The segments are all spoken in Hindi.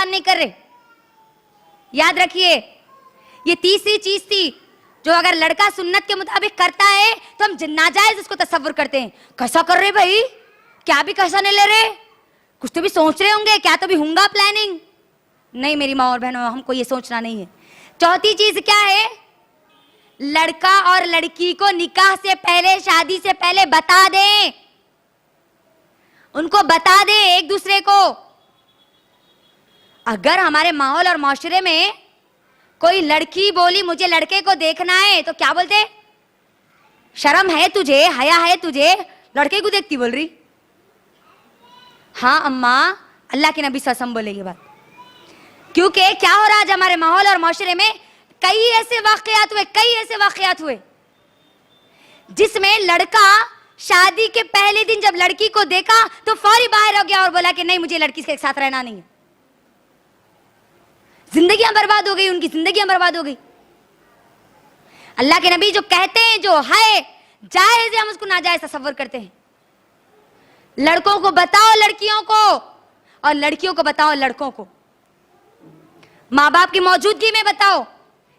एहसान नहीं कर रहे। याद रखिए, ये तीसरी चीज थी जो अगर लड़का सुन्नत के मुताबिक करता है तो हम नाजायज उसको तसव्वुर करते हैं। कैसा कर रहे भाई, क्या भी कैसा नहीं ले रहे, कुछ तो भी सोच रहे होंगे, क्या तो भी होगा प्लानिंग। नहीं मेरी माँ और बहनों, हमको ये सोचना नहीं है। चौथी चीज क्या है, लड़का और लड़की को निकाह से पहले, शादी से पहले बता दें, उनको बता दें एक दूसरे को। अगर हमारे माहौल और माशरे में कोई लड़की बोली मुझे लड़के को देखना है, तो क्या बोलते, शर्म है तुझे, हया है तुझे, लड़के को देखती बोल रही। हाँ अम्मा, अल्लाह के नबी सल्लल्लाहु बोले ये बात। क्योंकि क्या हो रहा है, हमारे माहौल और माशरे में कई ऐसे वाकयात हुए जिसमें लड़का शादी के पहले दिन जब लड़की को देखा तो फौरी बाहर हो गया और बोला कि नहीं मुझे लड़की के साथ रहना नहीं है। जिंदगियां बर्बाद हो गई, उनकी जिंदगियां बर्बाद हो गई। अल्लाह के नबी जो कहते हैं जो है जायज है, हम उसको नाजायज तसव्वुर करते हैं। लड़कों को बताओ लड़कियों को, और लड़कियों को बताओ लड़कों को। माँ बाप की मौजूदगी में बताओ,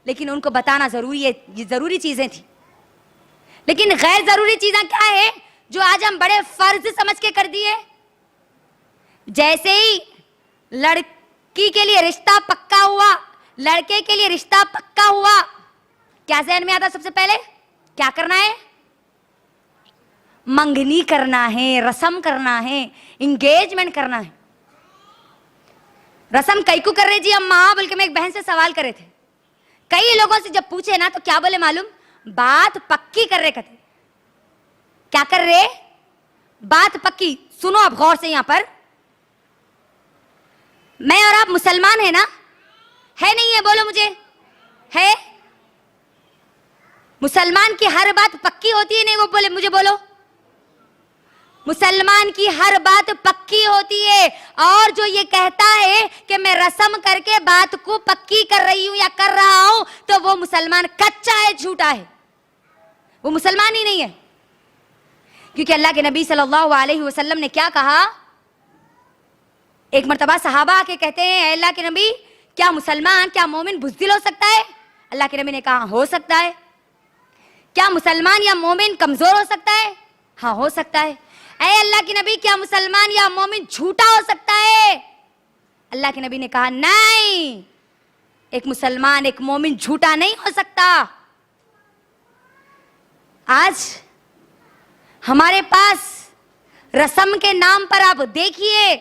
लेकिन उनको बताना जरूरी है, ये जरूरी चीजें थी। लेकिन गैर जरूरी चीजें क्या है जो आज हम बड़े फर्ज समझ के कर दिए। जैसे ही लड़की के लिए रिश्ता पक्का हुआ, लड़के के लिए रिश्ता पक्का हुआ, क्या ज़हन में आता सबसे पहले, क्या करना है, मंगनी करना है, रस्म करना है, इंगेजमेंट करना है। रस्म कई को कर रहे जी अम्मा, बल्कि मैं एक बहन से सवाल करे थे, कई लोगों से जब पूछे ना तो क्या बोले मालूम, बात पक्की कर रहे कहते। क्या कर रहे, बात पक्की। सुनो आप गौर से, यहां पर मैं और आप मुसलमान है ना, है नहीं है, बोलो मुझे, है। मुसलमान की हर बात पक्की होती है नहीं, वो बोले मुझे बोलो। मुसलमान की हर बात पक्की होती है, और जो ये कहता है कि मैं रस्म करके बात को पक्की कर रही हूं या कर रहा हूं, तो वो मुसलमान कच्चा है, झूठा है, वो मुसलमान ही नहीं है। क्योंकि अल्लाह के नबी सल्लल्लाहु अलैहि वसल्लम ने क्या कहा, एक मर्तबा सहाबा आके कहते हैं अल्लाह के नबी, क्या मुसलमान, क्या मोमिन बुज़दिल हो सकता है? अल्लाह के नबी ने कहा हो सकता है। क्या मुसलमान या मोमिन कमजोर हो सकता है? हाँ हो सकता है। ऐ अल्लाह के नबी, क्या मुसलमान या मोमिन झूठा हो सकता है? अल्लाह के नबी ने कहा नहीं, एक मुसलमान एक मोमिन झूठा नहीं हो सकता। आज हमारे पास रस्म के नाम पर आप देखिए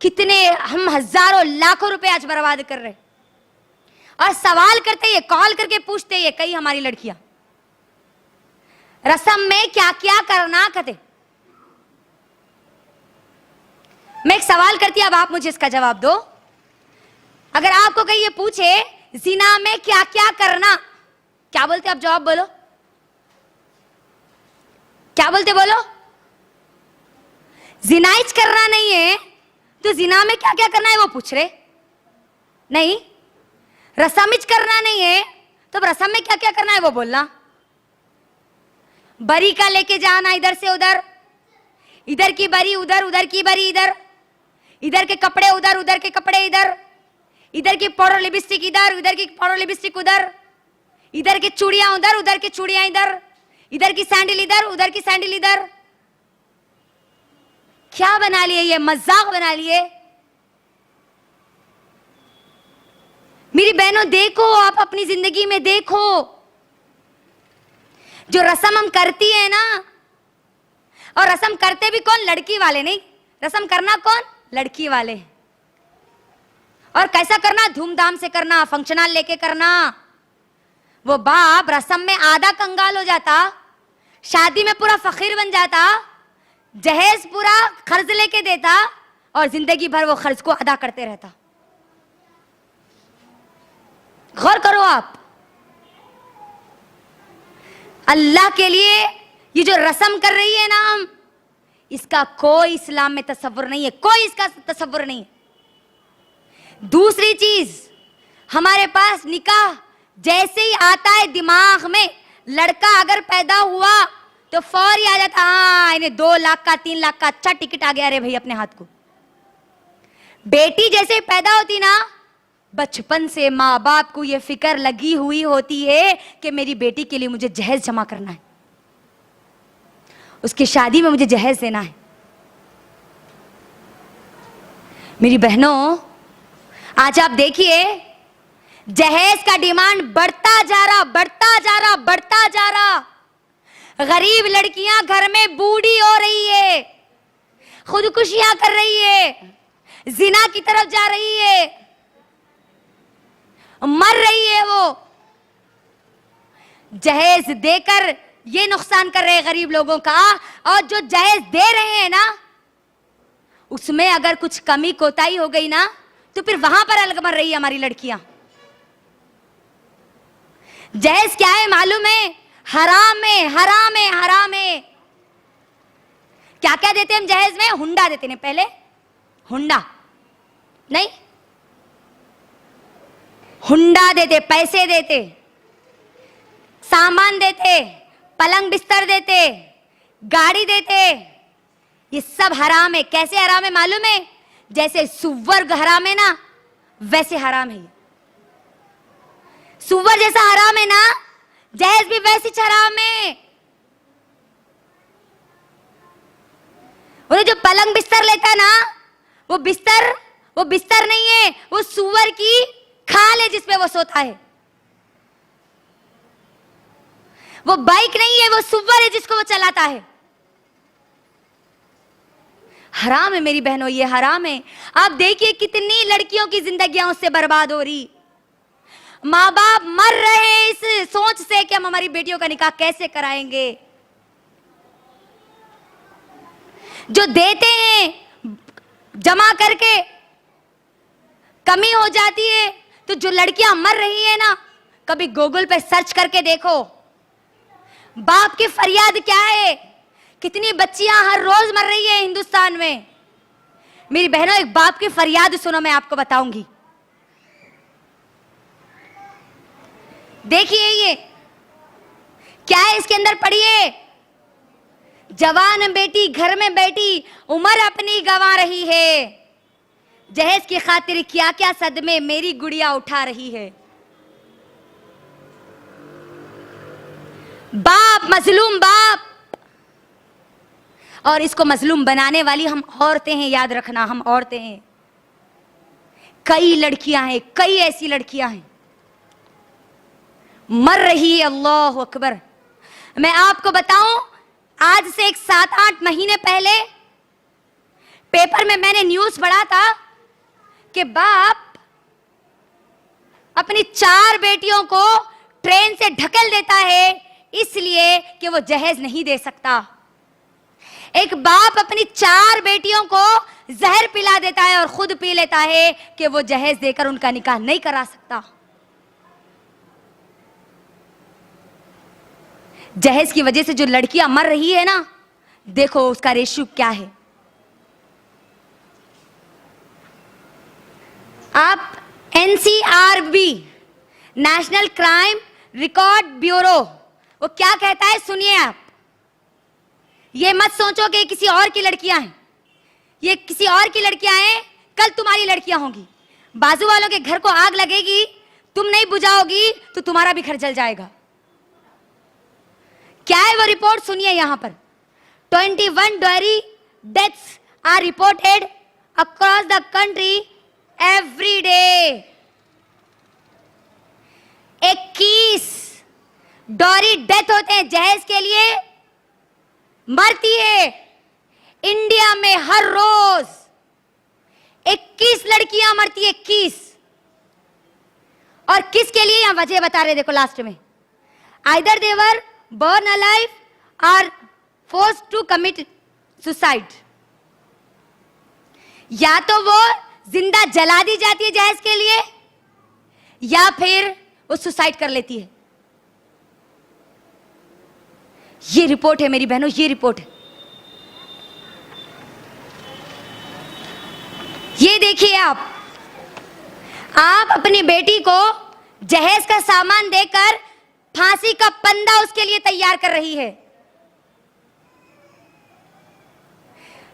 कितने, हम हजारों लाखों रुपए आज बर्बाद कर रहे, और सवाल करते ये, कॉल करके पूछते ये कई हमारी लड़कियां, रस्म में क्या क्या करना कहते। मैं एक सवाल करती, अब आप मुझे इसका जवाब दो। अगर आपको कहीं ये पूछे जिना में क्या क्या करना, क्या बोलते आप? जवाब बोलो, क्या बोलते बोलो? जिनाइज करना नहीं है तो जिना में क्या क्या करना है वो पूछ रहे नहीं। रस्मिज करना नहीं है तो रस्म में क्या क्या करना है वो बोलना। बरी का लेके जाना इधर से उधर, इधर की बरी उधर, उधर की बरी इधर, इधर के कपड़े उधर, उधर के कपड़े इधर, इधर की पाउडर लिपस्टिक इधर, उधर की पाउडर लिपस्टिक उधर, इधर की चूड़ियां उधर, उधर की चूड़ियां इधर, इधर की सैंडल इधर, उधर की सैंडल इधर। क्या बना लिए, ये मजाक बना लिए। मेरी बहनों देखो, आप अपनी जिंदगी में देखो, जो रस्म हम करती है ना, और रस्म करते भी कौन? लड़की वाले नहीं, रस्म करना कौन? लड़की वाले। और कैसा करना? धूमधाम से करना, फंक्शनल लेके करना। वो बाप रस्म में आधा कंगाल हो जाता, शादी में पूरा फकीर बन जाता, जहेज पूरा खर्च लेके देता, और जिंदगी भर वो खर्च को अदा करते रहता। गौर करो आप, अल्लाह के लिए ये जो रस्म कर रही है ना हम, इसका कोई इस्लाम में तसव्वुर नहीं है, कोई इसका तसव्वुर नहीं है। दूसरी चीज, हमारे पास निकाह जैसे ही आता है दिमाग में, लड़का अगर पैदा हुआ तो फौरी आ जाता, हाँ इन्हें 2 लाख का 3 लाख का अच्छा टिकट आ गया रे भाई अपने हाथ को। बेटी जैसे पैदा होती ना, बचपन से माँ बाप को ये फिक्र लगी हुई होती है कि मेरी बेटी के लिए मुझे जहेज जमा करना है, उसकी शादी में मुझे जहेज देना है। मेरी बहनों, आज आप देखिए जहेज का डिमांड बढ़ता जा रहा, बढ़ता जा रहा, बढ़ता जा रहा। गरीब लड़कियां घर में बूढ़ी हो रही है, खुदकुशियां कर रही है, जिना की तरफ जा रही है, मर रही है। वो जहेज देकर ये नुकसान कर रहे हैं गरीब लोगों का, और जो जहेज दे रहे हैं ना, उसमें अगर कुछ कमी कोताही हो गई ना, तो फिर वहां पर अलग मर रही है हमारी लड़कियां। जहेज क्या है मालूम है? हराम है, हराम है, हराम है। क्या क्या देते हैं हम जहेज में? हुंडा देते हैं। पहले हुंडा नहीं, हुंडा देते, पैसे देते, सामान देते, पलंग बिस्तर देते, गाड़ी देते। ये सब हराम है। कैसे हराम है मालूम है? जैसे सुअर हराम है ना, वैसे हराम है। सुअर जैसा हराम है ना, जहेज भी वैसी हराम है। वो जो पलंग बिस्तर लेता है ना, वो बिस्तर नहीं है, वो सुअर की खाल है जिसपे वो सोता है। वो बाइक नहीं है, वो सुअर है जिसको वो चलाता है। हराम है मेरी बहनों, ये हराम है। आप देखिए कितनी लड़कियों की जिंदगियां उससे बर्बाद हो रही। माँ बाप मर रहे हैं इस सोच से कि हम हमारी बेटियों का निकाह कैसे कराएंगे। जो देते हैं जमा करके कमी हो जाती है, तो जो लड़कियां मर रही है ना, कभी गूगल पे सर्च करके देखो बाप की फरियाद क्या है। कितनी बच्चियां हर रोज मर रही है हिंदुस्तान में। मेरी बहनों, एक बाप की फरियाद सुनो, मैं आपको बताऊंगी। देखिए ये क्या है इसके अंदर, पढ़िए। जवान बेटी घर में बैठी उम्र अपनी गंवा रही है, जहेज की खातिर क्या क्या सदमे मेरी गुड़िया उठा रही है। बाप मजलूम बाप, और इसको मजलूम बनाने वाली हम औरतें हैं। याद रखना, हम औरतें हैं। कई लड़कियां हैं, कई ऐसी लड़कियां हैं मर रही है। अल्लाह अकबर। मैं आपको बताऊं, आज से एक 7-8 महीने पहले पेपर में मैंने न्यूज पढ़ा था कि बाप अपनी 4 बेटियों को ट्रेन से ढकेल देता है इसलिए कि वो जहेज नहीं दे सकता। एक बाप अपनी 4 बेटियों को जहर पिला देता है और खुद पी लेता है कि वो जहेज देकर उनका निकाह नहीं करा सकता। जहेज की वजह से जो लड़कियां मर रही है ना, देखो उसका रेशियो क्या है। आप NCRB, national crime record bureau, वो क्या कहता है सुनिए आप। ये मत सोचो कि किसी और की लड़कियां हैं, ये किसी और की लड़कियां हैं, कल तुम्हारी लड़कियां होंगी। बाजू वालों के घर को आग लगेगी, तुम नहीं बुझाओगी तो तुम्हारा भी घर जल जाएगा। क्या है वो रिपोर्ट, सुनिए यहां पर। 21 dairy deaths are reported across the country every day। 21 dowry death होते हैं जहेज के लिए, मरती है इंडिया में हर रोज 21 लड़कियां मरती है, 21। और किसके लिए, यहां वजह बता रहे, देखो लास्ट में। Either they were born alive or forced to commit suicide। या तो वो जिंदा जला दी जाती है जहेज के लिए, या फिर वो सुसाइड कर लेती है। ये रिपोर्ट है मेरी बहनों, ये रिपोर्ट है। ये देखिए आप अपनी बेटी को जहेज का सामान देकर फांसी का पंदा उसके लिए तैयार कर रही है।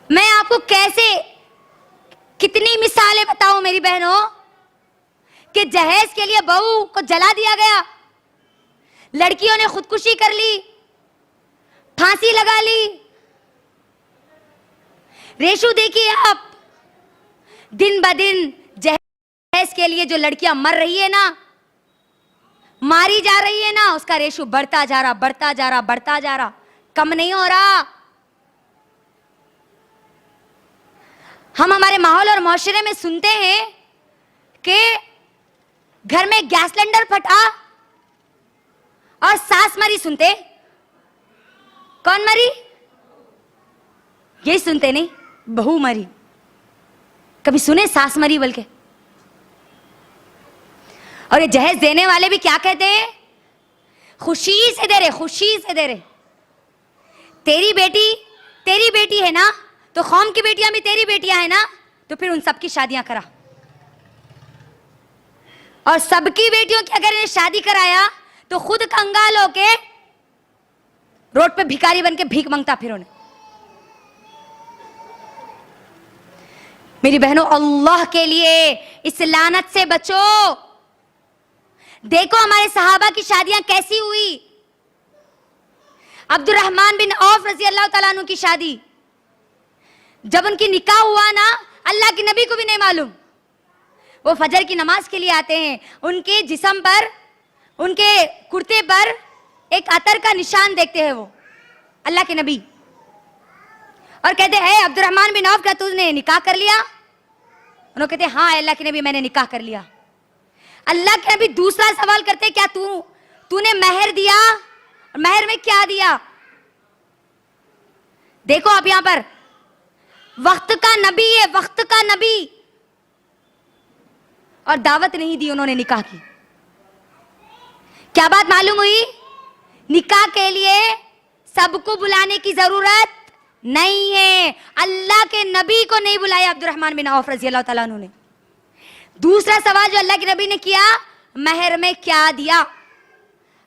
मैं आपको कितनी मिसालें बताऊं मेरी बहनों कि जहेज के लिए बहू को जला दिया गया, लड़कियों ने खुदकुशी कर ली, फांसी लगा ली। रेशू देखिए आप, दिन ब दिन जहेज के लिए जो लड़कियां मर रही है ना, मारी जा रही है ना, उसका रेशू बढ़ता जा रहा, बढ़ता जा रहा, बढ़ता जा रहा, कम नहीं हो रहा। हम हमारे माहौल और माशरे में सुनते हैं कि घर में गैस सिलेंडर फटा और सास मरी। सुनते कौन मरी? यही सुनते नहीं, बहू मरी। कभी सुने सास मरी बोल के? और ये जहेज देने वाले भी क्या कहते हैं? खुशी से दे रहे, खुशी से दे रहे। तेरी बेटी है ना, तो कौम की बेटियां भी तेरी बेटियां है ना, तो फिर उन सबकी शादियां करा। और सबकी बेटियों की अगर इन्हें शादी कराया तो खुद कंगाल होके रोड पे भिखारी बन के भीख मांगता फिर उन्हें। मेरी बहनों, अल्लाह के लिए इस लानत से बचो। देखो हमारे सहाबा की शादियां कैसी हुई। अब्दुर्रहमान बिन औफ रजी अल्लाह तआला अन्हु की शादी, जब उनकी निकाह हुआ ना, अल्लाह के नबी को भी नहीं मालूम। वो फजर की नमाज के लिए आते हैं, उनके जिस्म पर, उनके कुर्ते पर एक अतर का निशान देखते हैं वो अल्लाह के नबी, और कहते हैं अब्दुर्रहमान बिन औफ, क्या तूने निकाह कर लिया? उन्होंने कहते हाँ अल्लाह के नबी, मैंने निकाह कर लिया। अल्लाह के नबी दूसरा सवाल करते, क्या तूने मेहर दिया? मेहर में क्या दिया? देखो आप यहां पर, वक्त का नबी है, वक्त का नबी, और दावत नहीं दी उन्होंने निकाह की। क्या बात मालूम हुई? निकाह के लिए सबको बुलाने की जरूरत नहीं है। अल्लाह के नबी को नहीं बुलाया अब्दुर्रहमान बिन औफ रजी अल्लाह तआला अन्हु ने। दूसरा सवाल जो अल्लाह के नबी ने किया, मेहर में क्या दिया?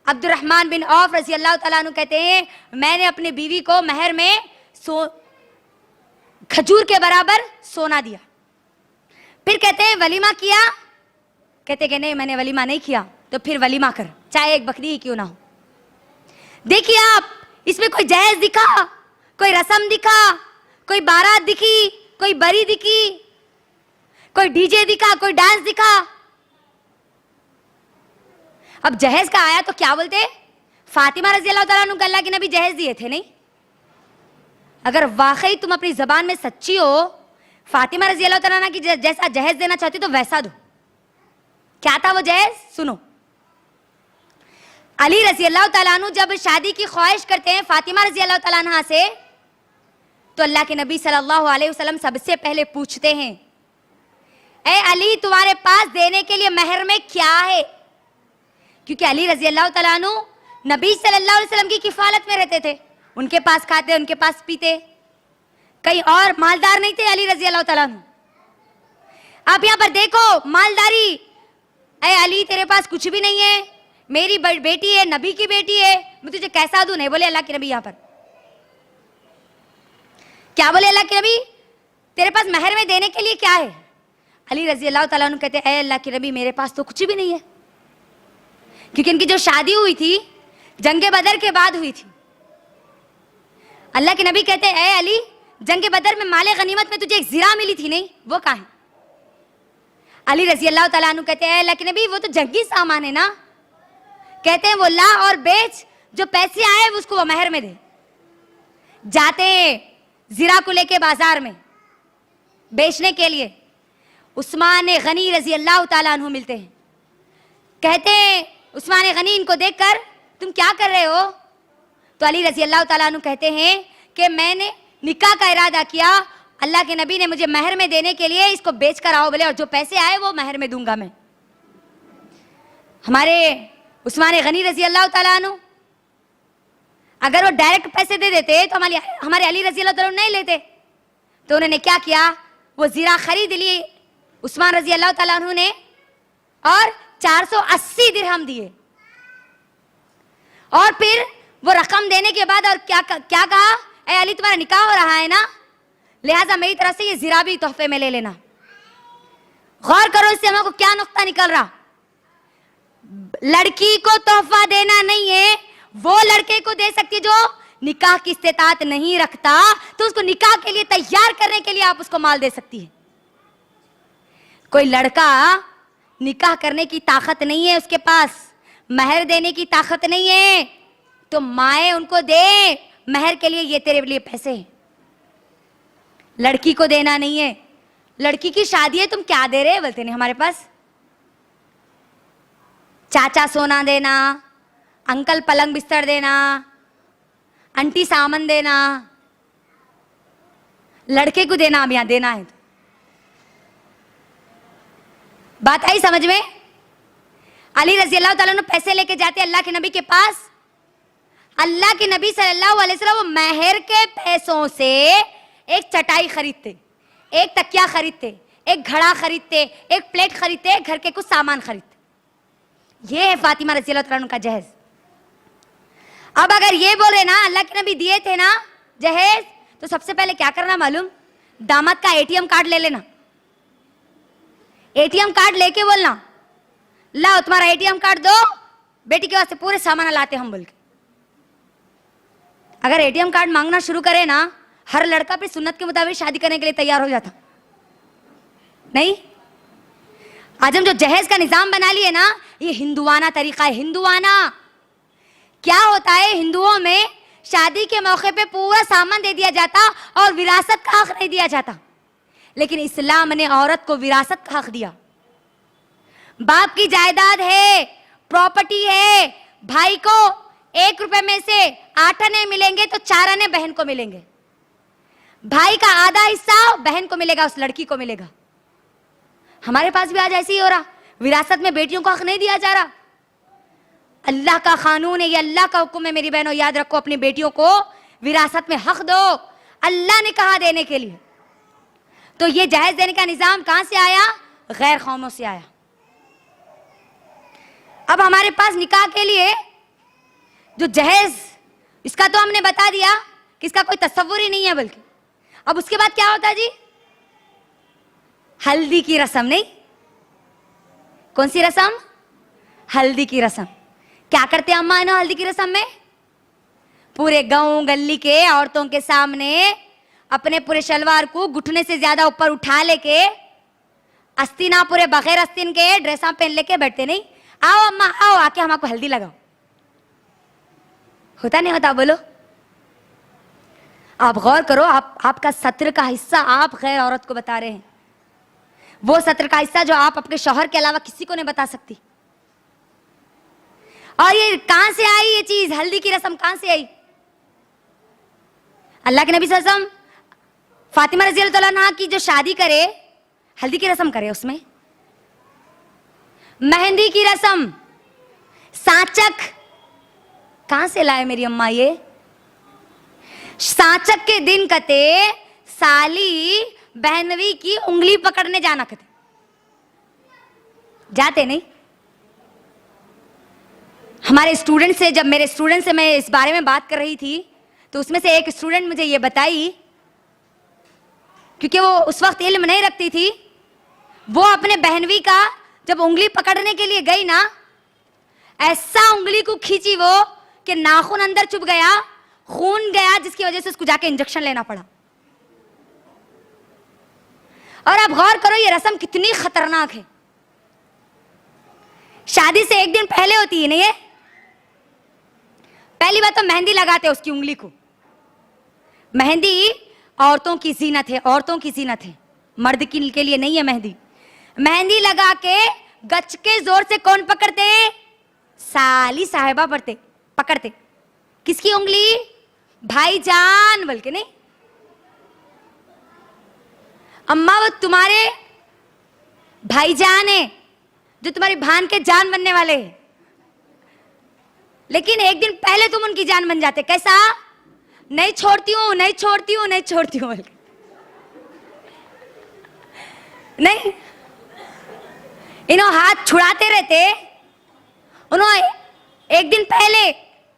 अब्दुर्रहमान बिन औफ रजी अल्लाह तआला अन्हु कहते हैं, मैंने अपनी बीवी को मेहर में खजूर के बराबर सोना दिया। फिर कहते हैं वलीमा किया? कहते कि नहीं मैंने वलीमा नहीं किया। तो फिर वलीमा कर, चाहे एक बकरी ही क्यों ना हो। देखिए आप, इसमें कोई जहेज दिखा, कोई रस्म दिखा, कोई बारात दिखी, कोई बरी दिखी, कोई डीजे दिखा, कोई डांस दिखा। अब जहेज का आया तो क्या बोलते? फातिमा रजी अल्लाह तआला अन्हा को अल्लाह के नबी जहेज दिए थे। नहीं, अगर वाकई तुम अपनी जबान में सच्ची हो, फातिमा रजी अल्लाह तआला अन्हा की जैसा जहेज देना चाहती तो वैसा दो। क्या था वो जहेज? सुनो, अली रजी अल्लाह तआला अन्हु जब शादी की ख्वाहिश करते हैं फातिमा रजी अल्लाह तआला अन्हा से, तो अल्लाह के नबी सल्लल्लाहु अलैहि वसल्लम सबसे पहले पूछते हैं, ए अली तुम्हारे पास देने के लिए मेहर में क्या है? क्योंकि अली रजी अल्लाह तआला अन्हु नबी सल्लल्लाहु अलैहि वसल्लम की किफालत में रहते थे, उनके पास खाते, उनके पास पीते, कहीं और मालदार नहीं थे अली रजी अल्लाह तआला अन्हु। आप यहां पर देखो मालदारी, ए अली तेरे पास कुछ भी नहीं है, मेरी बेटी है, नबी की बेटी है, मैं तुझे कैसा दूं? नहीं बोले अल्लाह के नबी। यहां पर क्या बोले अल्लाह के नबी? तेरे पास मेहर में देने के लिए क्या है? अली रजी अल्लाह तआला अन्हु कहते हैं, अल्लाह के नबी मेरे पास तो कुछ भी नहीं है। क्योंकि इनकी जो शादी हुई थी जंगे बदर के बाद हुई थी। अल्लाह के नबी कहते हैं, ए अली जंगे बदर में माले गनीमत में तुझे एक जीरा मिली थी, नहीं वो कहां है? अली रजी अल्लाह तआला अन्हु कहते हैं, अल्लाह के नबी वो तो जंगी सामान है ना। कहते हैं वो ला और बेच, जो पैसे आए उसको वो मेहर में दे। जाते हैं जीरा को लेके बाजार में बेचने के लिए, उस्मान गनी रजी अल्लाह तआला अन्हु मिलते हैं। कहते हैं उस्मान गनी इनको देखकर तुम क्या कर रहे हो? तो अली रजी अल्लाह तआला अन्हु कहते हैं कि मैंने निकाह का इरादा किया, अल्लाह के नबी ने मुझे मेहर में देने के लिए इसको बेच कर आओ बोले, और जो पैसे आए वो मेहर में दूंगा मैं। हमारे उस्मान गनी रजी अल्लाह तआला अन्हु अगर वो डायरेक्ट पैसे दे देते तो हमारे अली रजी अल्लाह तआला नहीं लेते। तो उन्होंने क्या किया, वो जीरा खरीद लिए उस्मान रजी अल्लाह तआला अन्हु ने, और 480 दिरहम दिए। और फिर वो रकम देने के बाद और क्या कहा, ए अली तुम्हारा निकाह हो रहा है ना, लिहाजा मेरी तरफ से ये जीरा भी तोहफे में ले लेना। गौर करो इससे हमको क्या नुक्ता निकल रहा। लड़की को तोहफा देना नहीं है, वो लड़के को दे सकती जो निकाह की इस्तेताअत नहीं रखता, तो उसको निकाह के लिए तैयार करने के लिए आप उसको माल दे सकती है। कोई लड़का निकाह करने की ताकत नहीं है उसके पास, महर देने की ताकत नहीं है, तो माए उनको दे महर के लिए, ये तेरे लिए पैसे हैं। लड़की को देना नहीं है। लड़की की शादी है, तुम क्या दे रहे? बोलते नहीं हमारे पास चाचा सोना देना, अंकल पलंग बिस्तर देना, आंटी सामान देना, लड़के को देना अब यहां देना है। तो बात आई समझ में? अली रजी अल्लाह ताला ने पैसे लेके जाते अल्लाह के नबी के पास। अल्लाह के नबी सल्लल्लाहु अलैहि वसल्लम वो महर के पैसों से एक चटाई खरीदते, एक तकिया खरीदते, एक घड़ा खरीदते, एक प्लेट खरीदते, घर के कुछ सामान खरीदते। ये है फातिमा रजी अल्लाह ताला का जहेज। अब अगर ये बोल रहे ना अल्लाह के नबी दिए थे ना जहेज, तो सबसे पहले क्या करना मालूम? दामाद का एटीएम कार्ड ले लेना। एटीएम कार्ड लेके बोलना, लाओ तुम्हारा एटीएम कार्ड दो, बेटी के वास्ते पूरे सामान लाते हम बोल के। अगर एटीएम कार्ड मांगना शुरू करे ना, हर लड़का फिर सुन्नत के मुताबिक शादी करने के लिए तैयार हो जाता। नहीं, आज हम जो जहेज का निजाम बना लिए ना, ये हिंदुआना तरीका है। हिंदुआना क्या होता है? हिंदुओं में शादी के मौके पे पूरा सामान दे दिया जाता और विरासत का हक नहीं दिया जाता, लेकिन इस्लाम ने औरत को विरासत का हक दिया। बाप की जायदाद है, प्रॉपर्टी है, भाई को 1 रुपए में से 8 आने मिलेंगे तो 4 आने बहन को मिलेंगे। भाई का आधा हिस्सा बहन को मिलेगा, उस लड़की को मिलेगा। हमारे पास भी आज ऐसे ही हो रहा, विरासत में बेटियों को हक नहीं दिया जा रहा। अल्लाह का कानून है, ये अल्लाह का हुक्म है मेरी बहनों, याद रखो, अपनी बेटियों को विरासत में हक दो। अल्लाह ने कहा देने के लिए। तो ये जहेज देने का निजाम कहां से आया? गैर कौमों से आया। अब हमारे पास निकाह के लिए जो जहेज, इसका तो हमने बता दिया कि इसका कोई तस्वुर ही नहीं है। बल्कि अब उसके बाद क्या होता है जी? हल्दी की रस्म। नहीं, कौन सी रस्म? हल्दी की रस्म। क्या करते हैं अम्मा ना हल्दी की रस्म में? पूरे गांव गली के औरतों के सामने अपने पूरे शलवार को घुटने से ज्यादा ऊपर उठा लेके, अस्तीना पूरे बगैर अस्तीन के ड्रेसा पहन लेके बैठते। नहीं, आओ अम्मा आओ, आके हम आपको हल्दी लगाओ। होता नहीं होता? बोलो। आप गौर करो, आपका सत्र का हिस्सा आप गैर औरत को बता रहे हैं, वो सत्र का हिस्सा जो आप अपने शौहर के अलावा किसी को नहीं बता सकती। और ये कहां से आई? ये चीज हल्दी की रस्म कहां से आई? अल्लाह के नबी सल्लल्लाहु अलैहि वसल्लम फातिमा रजी अल्लाह अन्हा की जो शादी करे, हल्दी की रस्म करे, उसमें मेहंदी की रस्म, सांचक कहां से लाए मेरी अम्मा? ये सांचक के दिन कते साली बहनवी की उंगली पकड़ने जाना कते, जाते नहीं? हमारे स्टूडेंट से, जब मेरे स्टूडेंट से मैं इस बारे में बात कर रही थी, तो उसमें से एक स्टूडेंट मुझे ये बताई, क्योंकि वो उस वक्त इल्म नहीं रखती थी, वो अपने बहनवी का जब उंगली पकड़ने के लिए गई ना, ऐसा उंगली को खींची वो कि नाखून अंदर चुभ गया, खून गया, जिसकी वजह से उसको जाके इंजेक्शन लेना पड़ा। और अब गौर करो ये रस्म कितनी खतरनाक है। शादी से 1 दिन पहले होती है ना ये। पहली बात तो मेहंदी लगाते उसकी उंगली को। मेहंदी औरतों की जीनत है, औरतों की जीनत है, मर्द के लिए नहीं है मेहंदी। मेहंदी लगा के गच के जोर से कौन पकड़ते? साली साहिबा पकड़ते। किसकी उंगली? भाईजान बोल के। नहीं, अम्मा वो तुम्हारे भाईजान है जो तुम्हारी भान के जान बनने वाले हैं, लेकिन 1 दिन पहले तुम उनकी जान बन जाते। कैसा? नहीं छोड़ती हूं, नहीं छोड़ती हूं, नहीं छोड़ती हूं। नहीं, इन्हों हाथ छुड़ाते रहते। उन्होंने 1 दिन पहले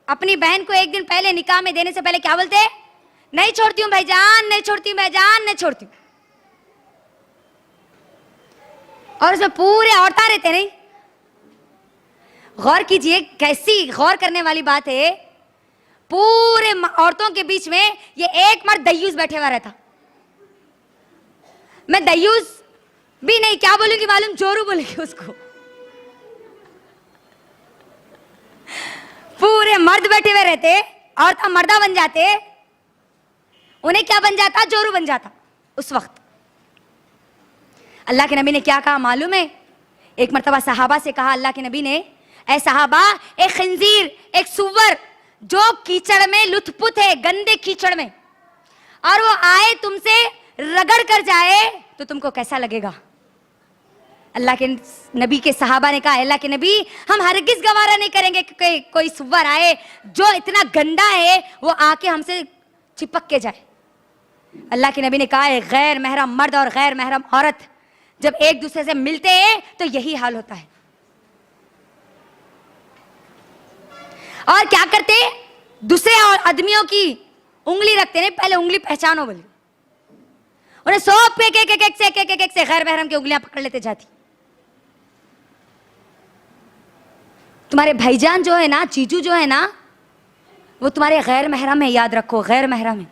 अपनी बहन को 1 दिन पहले निकाह में देने से पहले क्या बोलते? नहीं छोड़ती हूं भाईजान, नहीं छोड़ती हूं भाईजान, नहीं छोड़ती हूं। और उसमें पूरे औरतें रहते नहीं। गौर कीजिए, कैसी गौर करने वाली बात है। पूरे औरतों के बीच में ये एक मर्द दयूस बैठे हुआ रहता। मैं दयूस भी नहीं, क्या बोलूंगी मालूम, जोरू बोलूंगी उसको। पूरे मर्द बैठे हुए रहते, औरत मर्दा बन जाते, उन्हें क्या बन जाता, जोरू बन जाता। उस वक्त अल्लाह के नबी ने क्या कहा मालूम है? एक मर्तबा सहाबा से कहा अल्लाह के नबी ने, ऐ सहाबा, एक खंजीर, एक सुअर जो कीचड़ में लुथपुथ है, गंदे कीचड़ में, और वो आए तुमसे रगड़ कर जाए तो तुमको कैसा लगेगा? अल्लाह के नबी के सहाबा ने कहा, अल्लाह के नबी, हम हरगिज गवारा नहीं करेंगे कि कोई सुअर आए जो इतना गंदा है वो आके हमसे चिपक के जाए। अल्लाह के नबी ने कहा, गैर महरम मर्द और गैर महरम औरत जब एक दूसरे से मिलते हैं तो यही हाल होता है। और क्या करते, दूसरे आदमियों की उंगली रखते नहीं, पहले उंगली पहचानो बोले, उन्हें सौंप पे एक से गैर महरम की उंगलियां पकड़ लेते जाती। तुम्हारे भाईजान जो है ना, जीजू जो है ना, वो तुम्हारे गैर महरम है, याद रखो, गैर महरम है।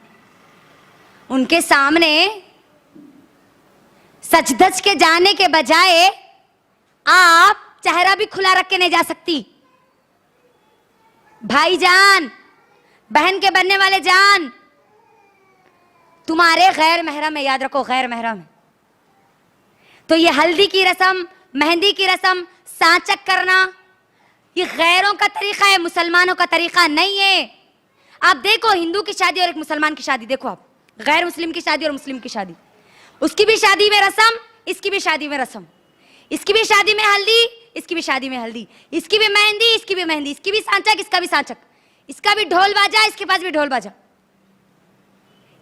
उनके सामने सच धज के जाने के बजाय आप चेहरा भी खुला रख के नहीं जा सकती। भाईजान, बहन के बनने वाले जान, तुम्हारे गैर महरम है, याद रखो, गैर महरम है। तो ये हल्दी की रस्म, मेहंदी की रस्म, सांचक करना, ये गैरों का तरीका है, मुसलमानों का तरीका नहीं है। आप देखो, हिंदू की शादी और एक मुसलमान की शादी देखो, आप गैर मुस्लिम की शादी और मुस्लिम की शादी, उसकी भी शादी में रस्म, इसकी भी शादी में रस्म, इसकी भी शादी में हल्दी, इसकी भी शादी में हल्दी, इसकी भी मेहंदी, इसकी भी मेहंदी, इसकी भी सांचक, इसका भी सांचक, इसका भी ढोल बाजा, इसके पास भी ढोल बाजा,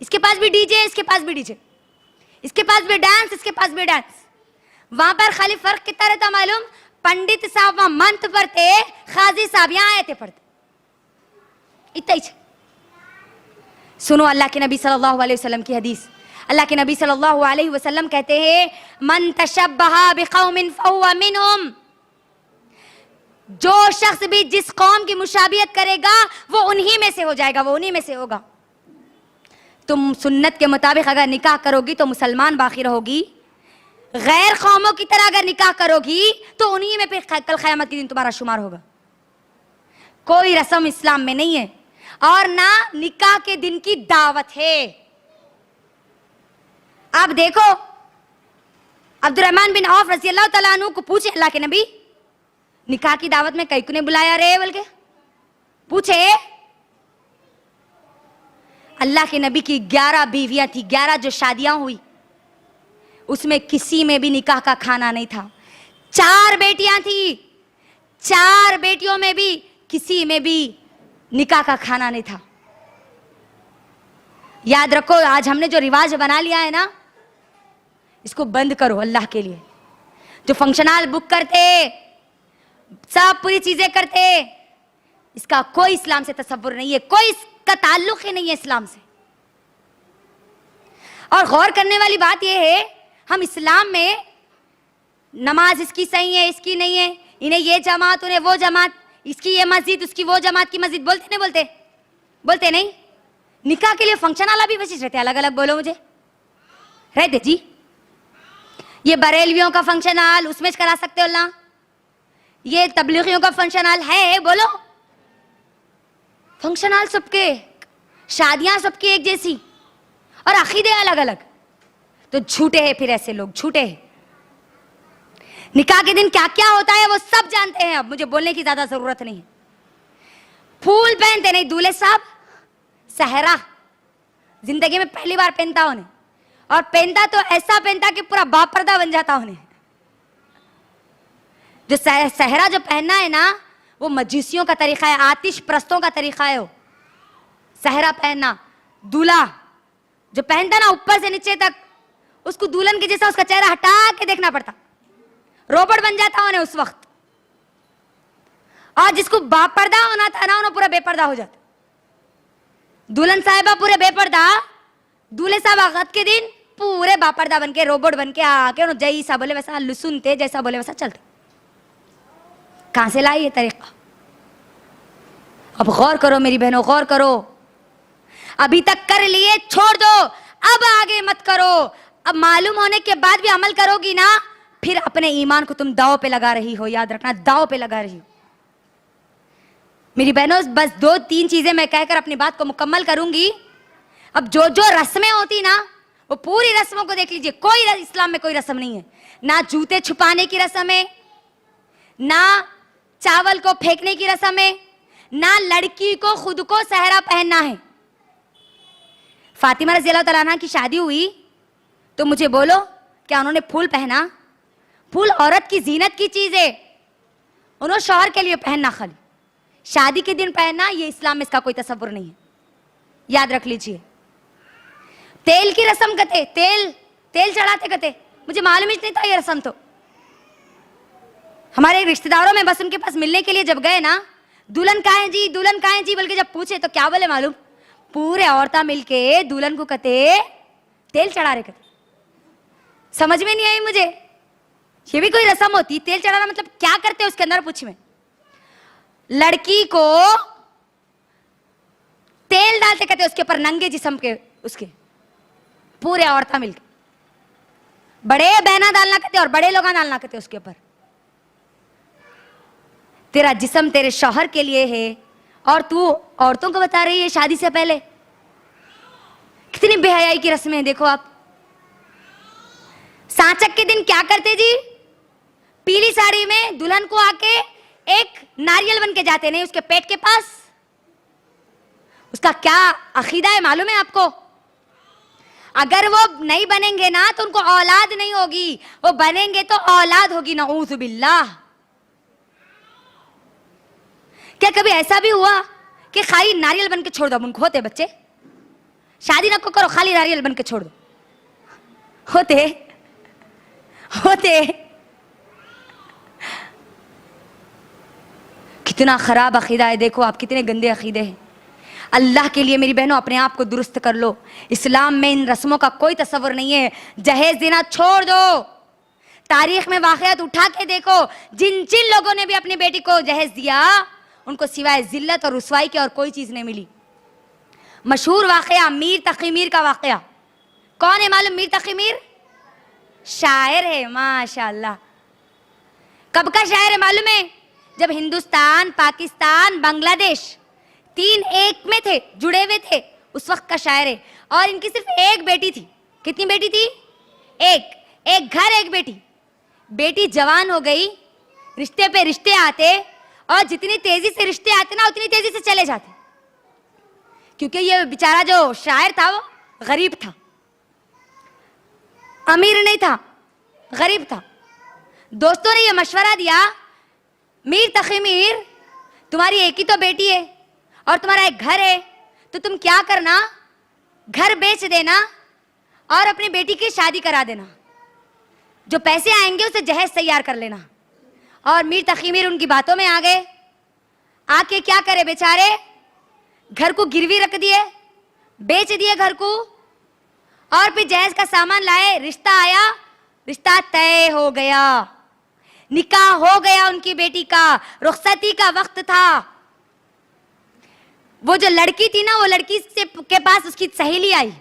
इसके पास भी डीजे, इसके पास भी डीजे, इसके पास भी डांस, इसके पास भी डांस। वहां पर खाली फर्क कितना रहता मालूम? पंडित साहब वहां मंत्र पढ़ते, खाजी साहब यहां आयते पढ़ते, इतना ही। सुनो अल्लाह के नबी सल्लल्लाहु अलैहि वसल्लम की हदीस। अल्लाह के नबी सल्लल्लाहु अलैहि वसल्लम कहते हैं, मन तशब्बहा बिकौमिन फहुवा मिनहुम, जो शख्स भी जिस कौम की मुशाबियत करेगा वो उन्हीं में से हो जाएगा, वो उन्हीं में से होगा। तुम सुन्नत के मुताबिक अगर निकाह करोगी तो मुसलमान बाकी रहोगी, गैर कौमों की तरह अगर निकाह करोगी तो उन्हीं में फिर कल क़यामत के दिन तुम्हारा शुमार होगा। कोई रस्म इस्लाम में नहीं है और ना निकाह के दिन की दावत है। आप देखो, अब्दुर्रहमान बिन औफ रज़ी अल्लाह तआला अन्हु को पूछे अल्लाह के नबी, निकाह की दावत में कई को ने बुलाया रे बोल के पूछे। अल्लाह के नबी की 11 बीवियां थी, 11 जो शादियां हुई उसमें किसी में भी निकाह का खाना नहीं था। 4 बेटियां थी, 4 बेटियों में भी किसी में भी निकाह का खाना नहीं था। याद रखो, आज हमने जो रिवाज बना लिया है ना, इसको बंद करो अल्लाह के लिए। जो फंक्शन हॉल बुक करते, सब पूरी चीजें करते, इसका कोई इस्लाम से तसव्वुर नहीं है, कोई इसका ताल्लुक ही नहीं है इस्लाम से। और गौर करने वाली बात यह है, हम इस्लाम में नमाज इसकी सही है, इसकी नहीं है, इन्हें ये जमात, उन्हें वो जमात, इसकी ये मस्जिद, उसकी वो जमात की मस्जिद, बोलते नहीं बोलते? बोलते नहीं। निकाह के लिए फंक्शन वाला भी विशेष रहते, अलग अलग बोलो मुझे, रहते जी। ये बरेलवियों का फंक्शन हॉल, उसमें करा सकते हो ना? ये तबलीगियों का फंक्शन हॉल है, बोलो। फंक्शन हॉल सबके, शादियां सबकी एक जैसी और अकीदे अलग अलग, तो झूठे हैं फिर ऐसे लोग, झूठे हैं। निकाह के दिन क्या क्या होता है वो सब जानते हैं, अब मुझे बोलने की ज्यादा जरूरत नहीं है। फूल पहनते नहीं दूल्हे साहब, सहरा जिंदगी में पहली बार पहनता उन्हें, और पहनता तो ऐसा पहनता कि पूरा बापर्दा बन जाता उन्हें। जो सहरा जो पहनना है ना, वो मजूसियों का तरीका है, आतिश प्रस्तों का तरीका है वो सहरा पहनना। दूल्हा जो पहनता ना ऊपर से नीचे तक, उसको दुल्हन के जैसा उसका चेहरा हटा के देखना पड़ता, रोबोट बन जाता उन्हें उस वक्त। और जिसको बापर्दा होना था ना, उन्हें पूरा बेपर्दा हो जाता। दुल्हन साहिबा पूरे बेपर्दा, दूल्हे साहब आगत के दिन पूरे बापर्दा बन के, रोबोट बन के आके उन्होंने जैसा बोले वैसा सुनते, जैसा बोले वैसा चलते। कहां से लाई ये तरीका? अब गौर करो मेरी बहनों, गौर करो। अभी तक कर लिए, छोड़ दो, अब आगे मत करो। अब मालूम होने के बाद भी अमल करोगी ना, फिर अपने ईमान को तुम दांव पे लगा रही हो। याद रखना, दांव पे लगा रही हो। मेरी बहनों, बस 2-3 चीजें मैं कहकर अपनी बात को मुकम्मल करूंगी। अब जो जो रस्में होती ना, वो पूरी रस्मों को देख लीजिए। कोई इस्लाम में कोई रस्म नहीं है। ना जूते छुपाने की रस्म है, ना चावल को फेंकने की रस्म है, ना लड़की को खुद को सहरा पहनना है। फातिमा रज़ी अल्लाह तआला अन्हा की शादी हुई तो मुझे बोलो, क्या उन्होंने फूल पहना? फूल औरत की जीनत की चीज है, उन्होंने शौहर के लिए पहनना, खाली शादी के दिन पहनना, ये इस्लाम में इसका कोई तसव्वुर नहीं है। याद रख लीजिए। तेल की रस्म कते, तेल चढ़ाते कते, मुझे मालूम ही नहीं था ये रस्म। तो हमारे रिश्तेदारों में बस उनके पास मिलने के लिए जब गए ना, दुल्हन कहाँ है जी, दुल्हन कहाँ है जी, बल्कि जब पूछे तो क्या बोले मालूम? पूरे औरता मिलके दुल्हन को कते तेल चढ़ा रहे कते। समझ में नहीं आई मुझे, ये भी कोई रस्म होती? तेल चढ़ाना मतलब क्या करते उसके अंदर? पूछ में लड़की को तेल डालते कहते उसके ऊपर, नंगे जिस्म के उसके, पूरे औरता मिलके। बड़े बहना डालना कहते और बड़े लोग डालना कहते उसके ऊपर। तेरा जिस्म तेरे शौहर के लिए है और तू औरतों को बता रही है शादी से पहले। कितनी बेहयाई की रस्में हैं, देखो आप। सांचक के दिन क्या करते जी? पीली साड़ी में दुल्हन को आके एक नारियल बन के जाते, नहीं उसके पेट के पास। उसका क्या अकीदा है मालूम है आपको? अगर वो नहीं बनेंगे ना तो उनको औलाद नहीं होगी, वो बनेंगे तो औलाद होगी, नऊज़ु बिल्लाह। क्या कभी ऐसा भी हुआ कि खाली नारियल बन के छोड़ दो? उनको होते बच्चे, शादी ना करो, खाली नारियल बन के छोड़ दो। होते कितना खराब अकीदा है, देखो आप, कितने गंदे अकीदे हैं। अल्लाह के लिए मेरी बहनों अपने आप को दुरुस्त कर लो। इस्लाम में इन रस्मों का कोई तस्वुर नहीं है। जहेज देना छोड़ दो। तारीख में वाक़यात उठा के देखो, जिन जिन लोगों ने भी अपनी बेटी को जहेज दिया उनको सिवाय जिल्लत और रुसवाई के और कोई चीज नहीं मिली। मशहूर वाक़या मीर तक़ी मीर का वाक़या, कौन है मालूम? मीर तक़ी मीर शायर है, माशाअल्लाह। कब का शायर है मालूम है? जब हिंदुस्तान, पाकिस्तान, बांग्लादेश 3 एक में थे, जुड़े हुए थे, उस वक्त का शायर है। और इनकी सिर्फ एक बेटी थी। कितनी बेटी थी? एक घर एक बेटी। बेटी जवान हो गई, रिश्ते पे रिश्ते आते, और जितनी तेजी से रिश्ते आते ना उतनी तेजी से चले जाते, क्योंकि ये बेचारा जो शायर था वो गरीब था, अमीर नहीं था, गरीब था। दोस्तों ने ये मशवरा दिया, मीर तक़ी मीर, तुम्हारी एक ही तो बेटी है और तुम्हारा एक घर है, तो तुम क्या करना, घर बेच देना और अपनी बेटी की शादी करा देना, जो पैसे आएंगे उसे जहेज तैयार कर लेना। और मीर तक़ी मीर उनकी बातों में आ गए। आके क्या करे बेचारे, घर को गिरवी रख दिए, बेच दिए घर को, और फिर जहेज का सामान लाए। रिश्ता आया, रिश्ता तय हो गया, निकाह हो गया उनकी बेटी का। रुखसती का वक्त था। वो जो लड़की थी ना, वो लड़की से के पास उसकी सहेली आई।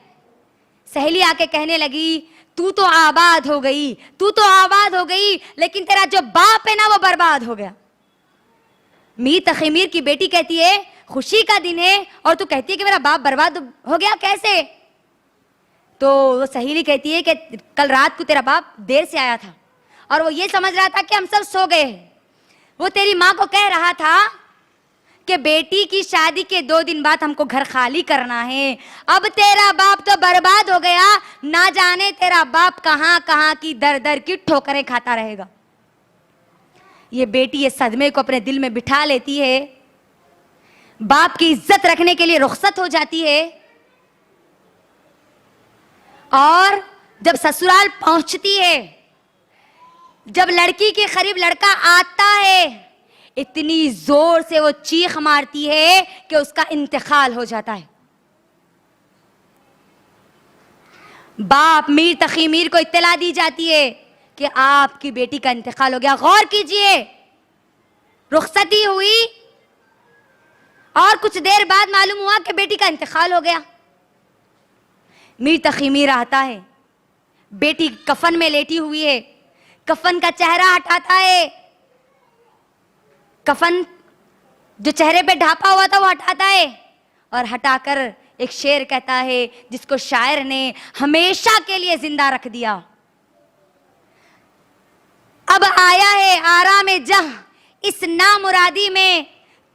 सहेली आके कहने लगी, तू तो आबाद हो गई, तू तो आबाद हो गई, लेकिन तेरा जो बाप है ना वो बर्बाद हो गया। मीर तक़ी मीर की बेटी कहती है, खुशी का दिन है और तू कहती है कि मेरा बाप बर्बाद हो गया, कैसे? तो वो सहेली कहती है कि कल रात को तेरा बाप देर से आया था और वो ये समझ रहा था कि हम सब सो गए हैं। वो तेरी माँ को कह रहा था कि बेटी की शादी के 2 दिन बाद हमको घर खाली करना है। अब तेरा बाप तो बर्बाद हो गया, ना जाने तेरा बाप कहाँ कहाँ की दर दर की ठोकरें खाता रहेगा। ये बेटी ये सदमे को अपने दिल में बिठा लेती है, बाप की इज्जत रखने के लिए रुखसत हो जाती है, और जब ससुराल पहुंचती है, जब लड़की के करीब लड़का आता है, इतनी जोर से वो चीख मारती है कि उसका इंतकाल हो जाता है। बाप मीर तकी मीर को इत्तला दी जाती है कि आपकी बेटी का इंतकाल हो गया। गौर कीजिए, रुखसती हुई और कुछ देर बाद मालूम हुआ कि बेटी का इंतकाल हो गया। मीर तकी मीर आता है, बेटी कफन में लेटी हुई है, कफन का चेहरा हटाता है, कफन जो चेहरे पे ढापा हुआ था वो हटाता है और हटाकर एक शेर कहता है जिसको शायर ने हमेशा के लिए जिंदा रख दिया। अब आया है आराम जह इस नामुरादी में,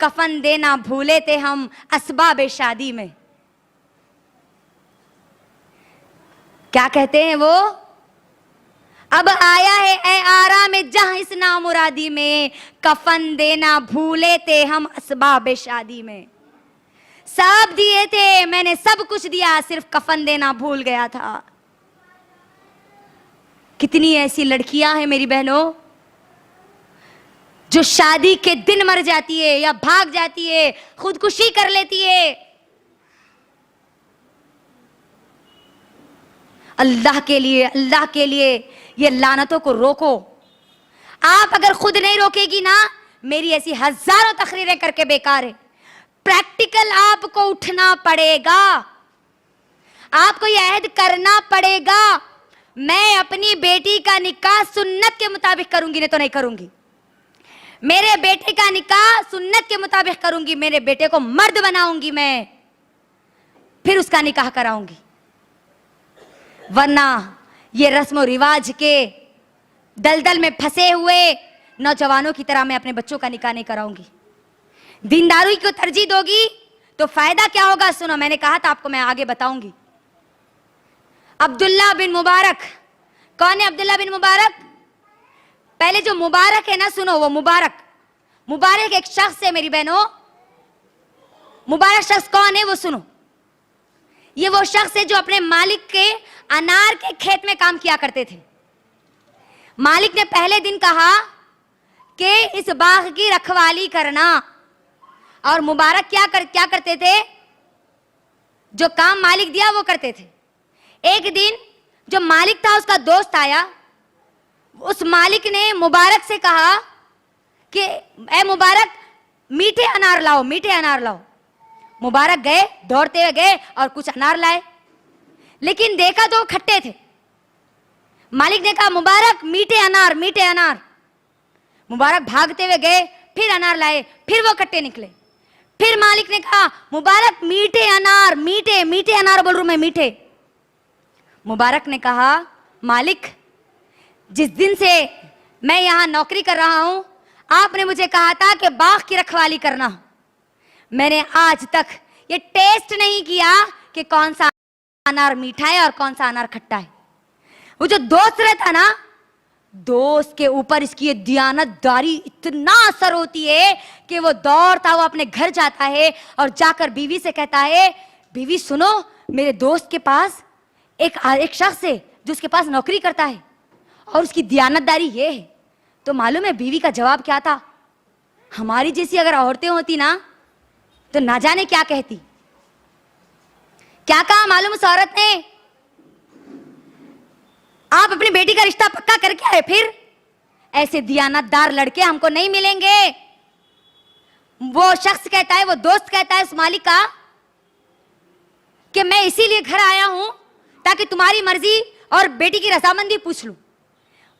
कफन देना भूले थे हम असबाब शादी में। क्या कहते हैं वो? अब आया है ए आराम जहां इस नामुरादी में, कफन देना भूले थे हम असबाब शादी में। सब दिए थे मैंने, सब कुछ दिया, सिर्फ कफन देना भूल गया था। कितनी ऐसी लड़कियां हैं मेरी बहनों जो शादी के दिन मर जाती है या भाग जाती है, खुदकुशी कर लेती है। अल्लाह के लिए, अल्लाह के लिए ये लानतों को रोको। आप अगर खुद नहीं रोकेगी ना, मेरी ऐसी हजारों तकरीरें करके बेकार है। प्रैक्टिकल आपको उठना पड़ेगा, आपको यह अहद करना पड़ेगा, मैं अपनी बेटी का निकाह सुन्नत के मुताबिक करूंगी, नहीं तो नहीं करूंगी। मेरे बेटे का निकाह सुन्नत के मुताबिक करूंगी, मेरे बेटे को मर्द बनाऊंगी मैं, फिर उसका निकाह कराऊंगी। वरना ये रस्म रिवाज के दलदल में फंसे हुए नौजवानों की तरह मैं अपने बच्चों का निकाह नहीं कराऊंगी। दीनदारी को तरजीह दोगी तो फायदा क्या होगा? सुनो, मैंने कहा था आपको, मैं आगे बताऊंगी। अब्दुल्ला बिन मुबारक, कौन है अब्दुल्ला बिन मुबारक? पहले जो मुबारक है ना, सुनो, वो मुबारक एक शख्स है मेरी बहनों। मुबारक शख्स कौन है वो सुनो। ये वो शख्स है जो अपने मालिक के अनार के खेत में काम किया करते थे। मालिक ने पहले दिन कहा कि इस बाग की रखवाली करना, और मुबारक क्या करते थे? जो काम मालिक दिया वो करते थे। एक दिन जो मालिक था उसका दोस्त आया, उस मालिक ने मुबारक से कहा कि ए मुबारक, मीठे अनार लाओ, मीठे अनार लाओ। मुबारक गए, दौड़ते हुए गए और कुछ अनार लाए, लेकिन देखा तो खट्टे थे। मालिक ने कहा मुबारक मीठे अनार, मीठे अनार। मुबारक भागते हुए गए, फिर अनार लाए, फिर वो खट्टे निकले। फिर मालिक ने कहा मुबारक मीठे अनार, मीठे मीठे अनार बोल रहा हूं मैं, मीठे। मुबारक ने कहा मालिक, जिस दिन से मैं यहां नौकरी कर रहा हूं, आपने मुझे कहा था कि बाग की रखवाली करना। मैंने आज तक ये टेस्ट नहीं किया कि कौन सा अनार मीठा है और कौन सा अनार खट्टा है। वो जो दोस्त रहता ना, दोस्त के ऊपर इसकी ये दियानतदारी इतना असर होती है कि वो दौड़ता हुआ अपने घर जाता है और जाकर बीवी से कहता है, बीवी सुनो, मेरे दोस्त के पास एक शख्स है जो उसके पास नौकरी करता है और उसकी दियानतदारी ये है। तो मालूम है बीवी का जवाब क्या था? हमारी जैसी अगर औरतें होती ना तो ना जाने क्या कहती। क्या कहा मालूम उस औरत ने? आप अपनी बेटी का रिश्ता पक्का करके आए, फिर ऐसे दियानतदार लड़के हमको नहीं मिलेंगे। वो शख्स कहता है, वो दोस्त कहता है उस मालिक का कि मैं इसीलिए घर आया हूं ताकि तुम्हारी मर्जी और बेटी की रजामंदी पूछ लूं।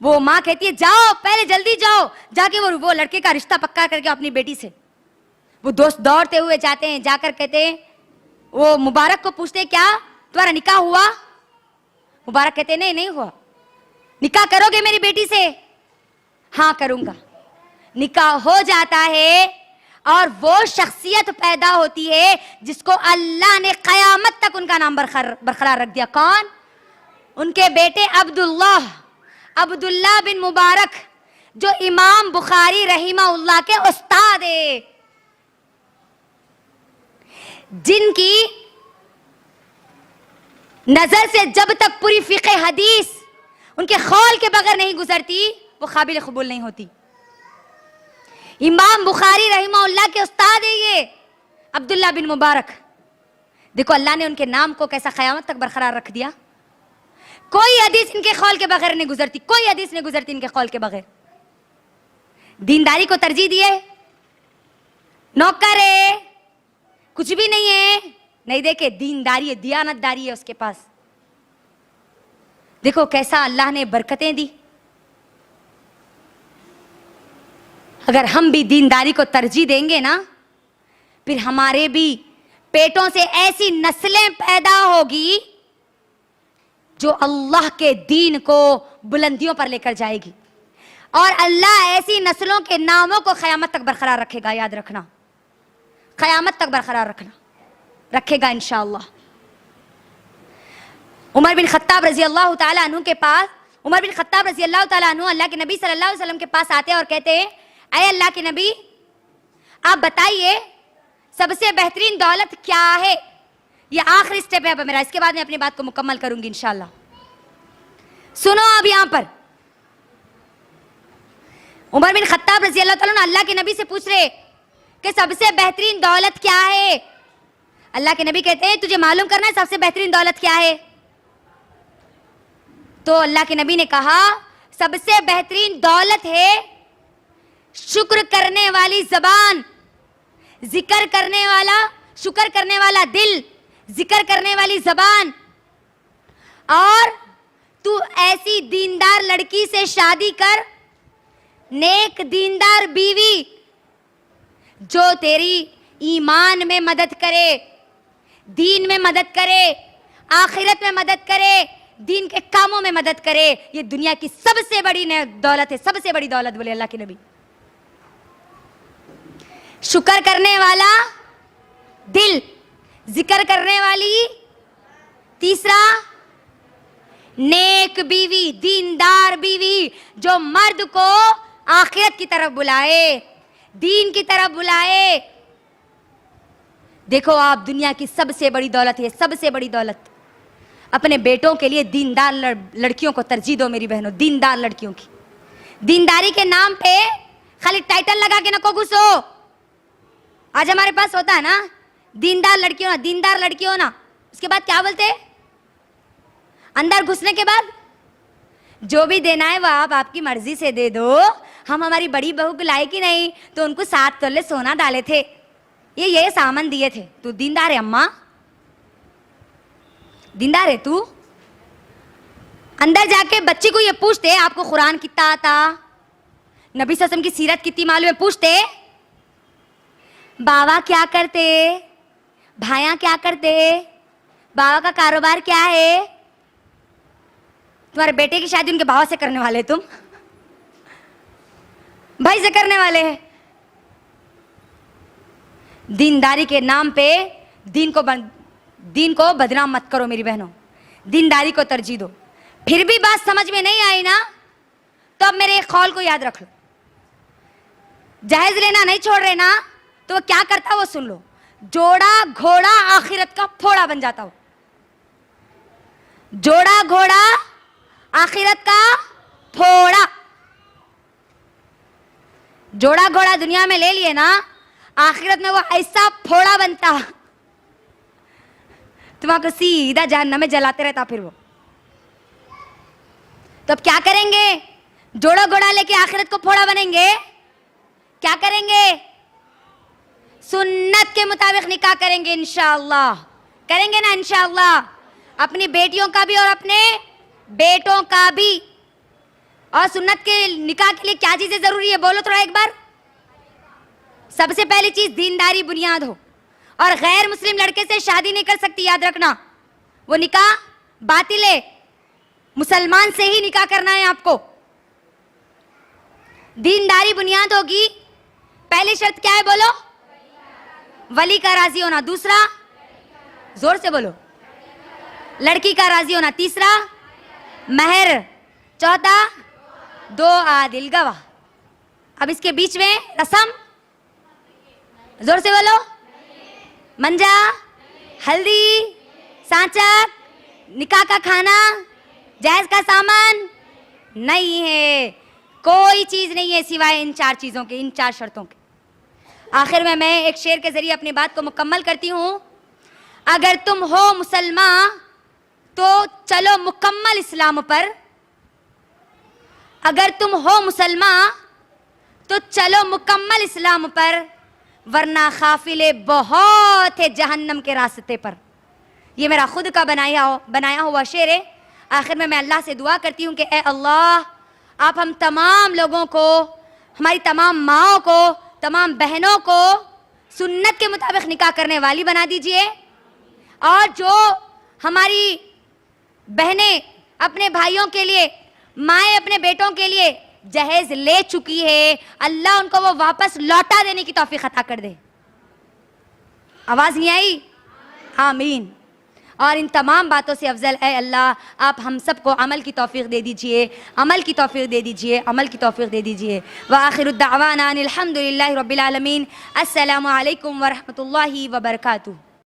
वो मां कहती है जाओ, पहले जल्दी जाओ, जाके वो लड़के का रिश्ता पक्का करके अपनी बेटी से। वो दोस्त दौड़ते हुए जाते हैं, जाकर कहते हैं, वो मुबारक को पूछते हैं क्या तुम्हारा निकाह हुआ? मुबारक कहते नहीं, नहीं हुआ। निकाह करोगे मेरी बेटी से? हाँ करूंगा। निकाह हो जाता है और वो शख्सियत पैदा होती है जिसको अल्लाह ने कयामत तक उनका नाम बरकरार रख दिया। कौन? उनके बेटे अब्दुल्ला बिन मुबारक, जो इमाम बुखारी रहीमहुल्लाह के उस्ताद है, जिनकी नजर से जब तक पूरी फिक़े हदीस उनके खौल के बगैर नहीं गुजरती, वो काबिल कबूल नहीं होती। इमाम बुखारी रहीमहुल्लाह के उस्ताद है ये अब्दुल्ला बिन मुबारक। देखो अल्लाह ने उनके नाम को कैसा क़यामत तक बरकरार रख दिया। कोई हदीस इनके कौल के बगैर नहीं गुजरती, कोई हदीस नहीं गुजरती इनके कौल के बगैर। दीनदारी को तरजीह दिए, नौकर है, कुछ भी नहीं है, नहीं देखे, दीनदारी है, दियानतदारी है उसके पास। देखो कैसा अल्लाह ने बरकतें दी। अगर हम भी दीनदारी को तरजीह देंगे ना, फिर हमारे भी पेटों से ऐसी नस्लें पैदा होगी जो अल्लाह के दीन को बुलंदियों पर लेकर जाएगी, और अल्लाह ऐसी नस्लों के नामों को क़यामत तक बरकरार रखेगा। याद रखना, क़यामत तक बरकरार रखेगा इंशाअल्लाह। उमर बिन खत्ताब रजी अल्लाह ताला अन्हु के पास, उमर बिन खत्ताब रजी अल्लाह ताला अन्हु अल्लाह के नबी सल्लल्लाहु अलैहि वसल्लम के पास आते हैं और कहते हैं, अय अल्लाह के नबी, आप बताइए सबसे बेहतरीन दौलत क्या है। ये आखिरी स्टेप है अब मेरा, इसके बाद मैं अपनी बात को मुकम्मल करूंगी इंशाअल्लाह। सुनो अब यहां पर उमर बिन खत्ताब रजी अल्लाह ताला अल्लाह के नबी से पूछ रहे कि सबसे बेहतरीन दौलत क्या है। अल्लाह के नबी कहते हैं, तुझे मालूम करना है सबसे बेहतरीन दौलत क्या है। तो अल्लाह के नबी ने कहा, सबसे बेहतरीन दौलत है शुक्र करने वाली जबान, जिक्र करने वाला, शुक्र करने वाला दिल, जिक्र करने वाली जबान, और तू ऐसी दीनदार लड़की से शादी कर, नेक दीनदार बीवी जो तेरी ईमान में मदद करे, दीन में मदद करे, आखिरत में मदद करे, दीन के कामों में मदद करे। ये दुनिया की सबसे बड़ी दौलत है, सबसे बड़ी दौलत बोले अल्लाह के नबी। शुक्र करने वाला दिल, जिक्र करने वाली, तीसरा नेक बीवी, दीनदार बीवी जो मर्द को आखिरत की तरफ बुलाए, दीन की तरफ बुलाए। देखो आप, दुनिया की सबसे बड़ी दौलत है, सबसे बड़ी दौलत। अपने बेटों के लिए दीनदार लड़कियों को तरजीह दो मेरी बहनों, दीनदार लड़कियों की। दीनदारी के नाम पे खाली टाइटल लगा के ना को घुसो। आज हमारे पास होता है ना, दीनदार लड़कियों ना, दीनदार लड़कियों ना, उसके बाद क्या बोलते हैं? अंदर घुसने के बाद जो भी देना है वो आप आपकी मर्जी से दे दो। हम हमारी बड़ी बहू को लाए कि नहीं तो उनको 7 तोले सोना डाले थे, ये सामान दिए थे। तू दीनदार है अम्मा, दीनदार है तू? अंदर जाके बच्ची को ये पूछते आपको कुरान कितना आता, नबी सल्लल्लाहु की सीरत कितनी मालूम है, पूछते बाबा क्या करते, भाया क्या करते, बाबा का कारोबार क्या है। तुम्हारे बेटे की शादी उनके बाबा से करने वाले, तुम भाई से करने वाले हैं। दीनदारी के नाम पे दीन को बदनाम मत करो मेरी बहनों, दीनदारी को तरजीह दो। फिर भी बात समझ में नहीं आई ना, तो अब मेरे एक कौल को याद रख लो। जहेज लेना नहीं छोड़ रहे ना, तो वो क्या करता वो सुन लो। जोड़ा घोड़ा आखिरत का फोड़ा बन जाता हो, जोड़ा घोड़ा आखिरत का फोड़ा। जोड़ा घोड़ा दुनिया में ले लिए ना, आखिरत में वो ऐसा फोड़ा बनता तुम्हारा सीधा जहन्नम में जलाते रहता फिर वो। तो अब क्या करेंगे? जोड़ा घोड़ा लेके आखिरत को फोड़ा बनेंगे। क्या करेंगे? सुन्नत के मुताबिक निकाह करेंगे इंशाअल्लाह, करेंगे ना इंशाअल्लाह। अपनी बेटियों का भी और अपने बेटों का भी। और सुन्नत के निकाह के लिए क्या चीजें जरूरी है बोलो थोड़ा एक बार। सबसे पहली चीज दीनदारी बुनियाद हो, और गैर मुस्लिम लड़के से शादी नहीं कर सकती, याद रखना। वो निकाह बातिल है, मुसलमान से ही निकाह करना है आपको। दीनदारी बुनियाद होगी। पहली शर्त क्या है बोलो? वली का राजी होना। दूसरा, जोर से बोलो, लड़की का राजी होना। तीसरा, महर। चौथा, 2 आदिल गवाह। अब इसके बीच में रस्म, जोर से बोलो, मंजा, हल्दी, सांचक, निकाह का खाना, जहेज का सामान नहीं है। कोई चीज नहीं है सिवाय इन 4 चीजों के, इन 4 शर्तों के। आखिर में मैं एक शेर के जरिए अपनी बात को मुकम्मल करती हूं। अगर तुम हो मुसलमान तो चलो मुकम्मल इस्लाम पर, अगर तुम हो मुसलमान तो चलो मुकम्मल इस्लाम पर, वरना काफिले बहुत है जहन्नम के रास्ते पर। ये मेरा खुद का बनाया हुआ शेर है। आखिर में मैं अल्लाह से दुआ करती हूँ कि ए अल्लाह, आप हम तमाम लोगों को, हमारी तमाम माँओं को, तमाम बहनों को सुन्नत के मुताबिक निकाह करने वाली बना दीजिए, और जो हमारी बहनें अपने भाइयों के लिए, माएँ अपने बेटों के लिए जहेज ले चुकी है, अल्लाह उनको वो वापस लौटा देने की तौफीक अता कर दे। आवाज़ नहीं आई? आमीन। और इन तमाम बातों से अफजल है अल्लाह, आप हम सबको अमल की तौफीक दे दीजिए, अमल की तौफीक दे दीजिए, अमल की तौफीक दे दीजिए। व आखिरु दावाना अनिल हम्दुलिल्लाहि रब्बिल आलमीन। अस्सलामु अलैकुम व रहमतुल्लाहि व बरकातुहू।